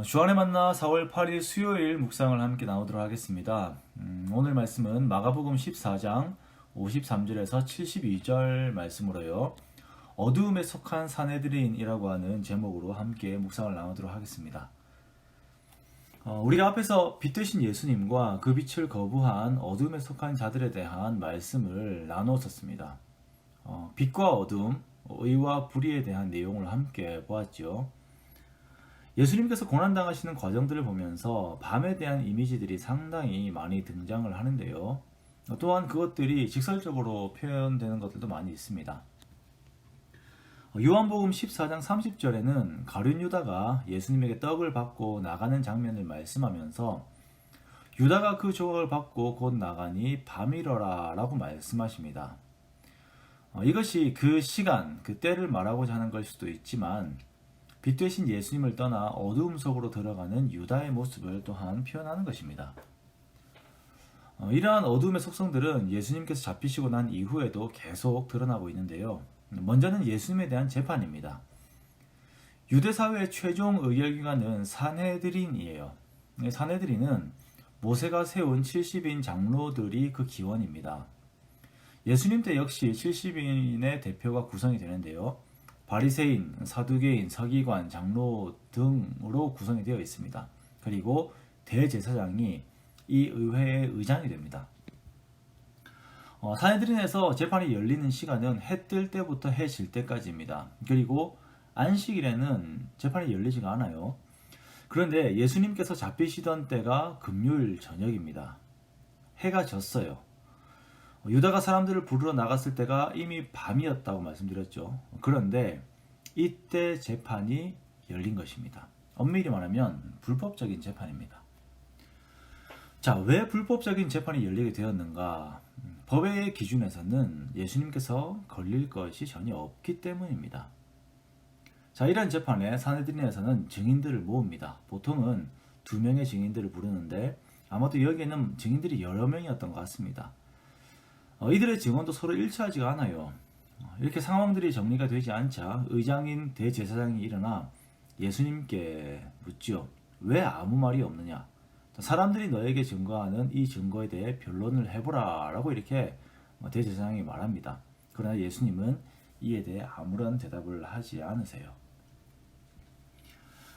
주안의 만나 4월 8일 수요일 묵상을 함께 나누도록 하겠습니다. 오늘 말씀은 마가복음 14장 53절에서 72절 말씀으로요. 어두움에 속한 사내들인이라고 하는 제목으로 함께 묵상을 나누도록 하겠습니다. 우리가 앞에서 빛 되신 예수님과 그 빛을 거부한 어두움에 속한 자들에 대한 말씀을 나누었습니다. 빛과 어둠, 의와 불의에 대한 내용을 함께 보았죠. 예수님께서 고난당하시는 과정들을 보면서 밤에 대한 이미지들이 상당히 많이 등장을 하는데요. 또한 그것들이 직설적으로 표현되는 것들도 많이 있습니다. 요한복음 14장 30절에는 가룟 유다가 예수님에게 떡을 받고 나가는 장면을 말씀하면서 유다가 그 조각을 받고 곧 나가니 밤이러라 라고 말씀하십니다. 이것이 그 시간, 그 때를 말하고자 하는 걸 수도 있지만 빛 되신 예수님을 떠나 어두움 속으로 들어가는 유다의 모습을 또한 표현하는 것입니다. 이러한 어두움의 속성들은 예수님께서 잡히시고 난 이후에도 계속 드러나고 있는데요. 먼저는 예수님에 대한 재판입니다. 유대사회의 최종 의결기관은 사내들인이에요. 사내들인은 모세가 세운 70인 장로들이 그 기원입니다. 예수님 때 역시 70인의 대표가 구성이 되는데요. 바리새인, 사두개인, 서기관, 장로 등으로 구성이 되어 있습니다. 그리고 대제사장이 이 의회의 의장이 됩니다. 사내들인에서 재판이 열리는 시간은 해 뜰 때부터 해 질 때까지입니다. 그리고 안식일에는 재판이 열리지가 않아요. 그런데 예수님께서 잡히시던 때가 금요일 저녁입니다. 해가 졌어요. 유다가 사람들을 부르러 나갔을 때가 이미 밤이었다고 말씀드렸죠. 그런데 이때 재판이 열린 것입니다. 엄밀히 말하면 불법적인 재판입니다. 자, 왜 불법적인 재판이 열리게 되었는가? 법의 기준에서는 예수님께서 걸릴 것이 전혀 없기 때문입니다. 자, 이런 재판에 사내들인에서는 증인들을 모읍니다. 보통은 2명의 증인들을 부르는데 아마도 여기에는 증인들이 여러 명이었던 것 같습니다. 이들의 증언도 서로 일치하지가 않아요. 이렇게 상황들이 정리가 되지 않자 의장인 대제사장이 일어나 예수님께 묻죠. 왜 아무 말이 없느냐? 사람들이 너에게 증거하는 이 증거에 대해 변론을 해보라 라고 이렇게 대제사장이 말합니다. 그러나 예수님은 이에 대해 아무런 대답을 하지 않으세요.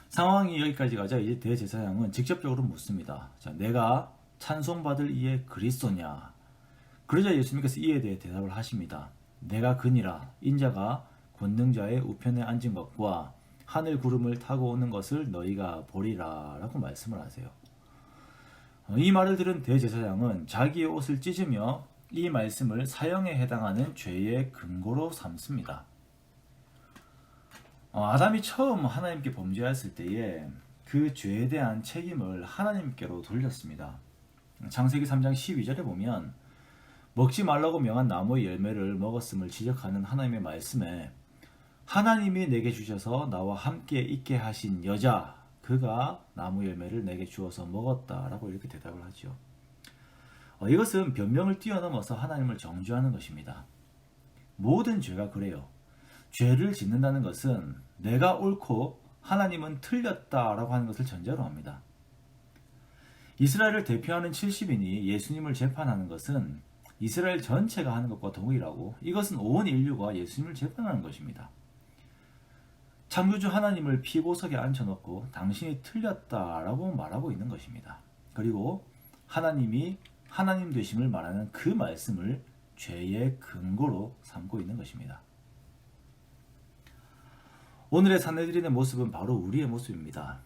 상황이 여기까지 가자 이제 대제사장은 직접적으로 묻습니다. 자, 내가 찬송받을 이의 그리스도냐? 그러자 예수님께서 이에 대해 대답을 하십니다. 내가 그니라 인자가 권능자의 우편에 앉은 것과 하늘 구름을 타고 오는 것을 너희가 보리라 라고 말씀을 하세요. 이 말을 들은 대제사장은 자기의 옷을 찢으며 이 말씀을 사형에 해당하는 죄의 근거로 삼습니다. 아담이 처음 하나님께 범죄했을 때에 그 죄에 대한 책임을 하나님께로 돌렸습니다. 창세기 3장 12절에 보면 먹지 말라고 명한 나무의 열매를 먹었음을 지적하는 하나님의 말씀에 하나님이 내게 주셔서 나와 함께 있게 하신 여자 그가 나무 열매를 내게 주어서 먹었다라고 이렇게 대답을 하죠. 이것은 변명을 뛰어넘어서 하나님을 정죄하는 것입니다. 모든 죄가 그래요. 죄를 짓는다는 것은 내가 옳고 하나님은 틀렸다라고 하는 것을 전제로 합니다. 이스라엘을 대표하는 70인이 예수님을 재판하는 것은 이스라엘 전체가 하는 것과 동일하고 이것은 온 인류가 예수님을 재판하는 것입니다. 창조주 하나님을 피보석에 앉혀놓고 당신이 틀렸다라고 말하고 있는 것입니다. 그리고 하나님이 하나님 되심을 말하는 그 말씀을 죄의 근거로 삼고 있는 것입니다. 오늘의 사내들인의 모습은 바로 우리의 모습입니다.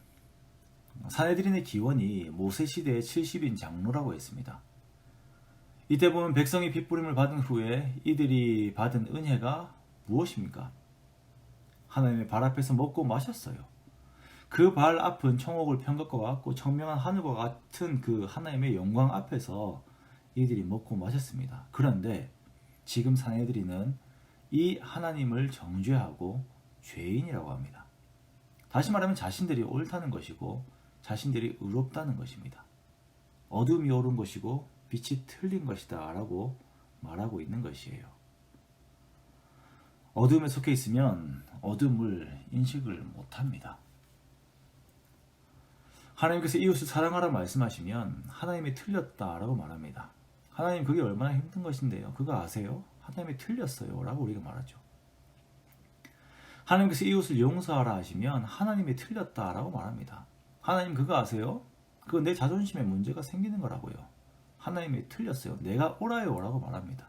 사내들인의 기원이 모세시대의 70인 장로라고 했습니다. 이때 보면 백성이 핏부림을 받은 후에 이들이 받은 은혜가 무엇입니까? 하나님의 발 앞에서 먹고 마셨어요. 그 발 앞은 청옥을 편 것과 같고 청명한 하늘과 같은 그 하나님의 영광 앞에서 이들이 먹고 마셨습니다. 그런데 지금 사내들이는 이 하나님을 정죄하고 죄인이라고 합니다. 다시 말하면 자신들이 옳다는 것이고 자신들이 의롭다는 것입니다. 어둠이 옳은 것이고 빛이 틀린 것이다 라고 말하고 있는 것이에요. 어둠에 속해 있으면 어둠을 인식을 못합니다. 하나님께서 이웃을 사랑하라 말씀하시면 하나님이 틀렸다라고 말합니다. 하나님 그게 얼마나 힘든 것인데요. 그거 아세요? 하나님이 틀렸어요 라고 우리가 말하죠. 하나님께서 이웃을 용서하라 하시면 하나님이 틀렸다라고 말합니다. 하나님 그거 아세요? 그거 내 자존심에 문제가 생기는 거라고요. 하나님이 틀렸어요. 내가 옳아요 라고 말합니다.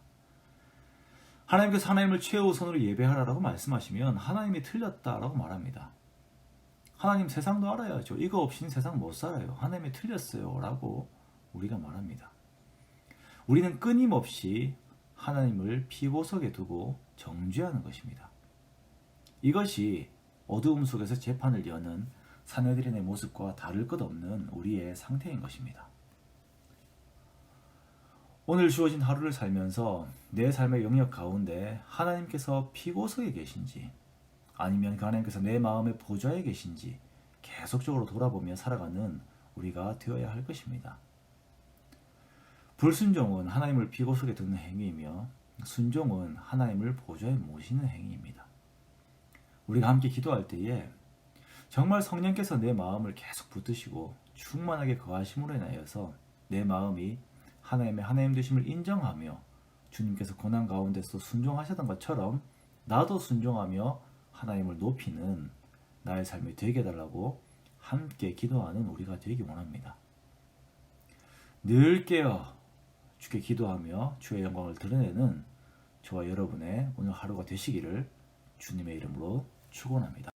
하나님께서 하나님을 최우선으로 예배하라라고 말씀하시면 하나님이 틀렸다라고 말합니다. 하나님 세상도 알아야죠. 이거 없이는 세상 못 살아요. 하나님이 틀렸어요 라고 우리가 말합니다. 우리는 끊임없이 하나님을 피고석에 두고 정죄하는 것입니다. 이것이 어두움 속에서 재판을 여는 사내들인의 모습과 다를 것 없는 우리의 상태인 것입니다. 오늘 주어진 하루를 살면서 내 삶의 영역 가운데 하나님께서 피고석에 계신지 아니면 그 하나님께서 내 마음의 보좌에 계신지 계속적으로 돌아보며 살아가는 우리가 되어야 할 것입니다. 불순종은 하나님을 피고석에 두는 행위이며 순종은 하나님을 보좌에 모시는 행위입니다. 우리가 함께 기도할 때에 정말 성령께서 내 마음을 계속 붙드시고 충만하게 거하심으로 인하여서 내 마음이 하나님 되심을 인정하며 주님께서 고난 가운데서 순종하셨던 것처럼 나도 순종하며 하나님을 높이는 나의 삶이 되게 해달라고 함께 기도하는 우리가 되기 원합니다. 늘 깨어 주께 기도하며 주의 영광을 드러내는 저와 여러분의 오늘 하루가 되시기를 주님의 이름으로 축원합니다.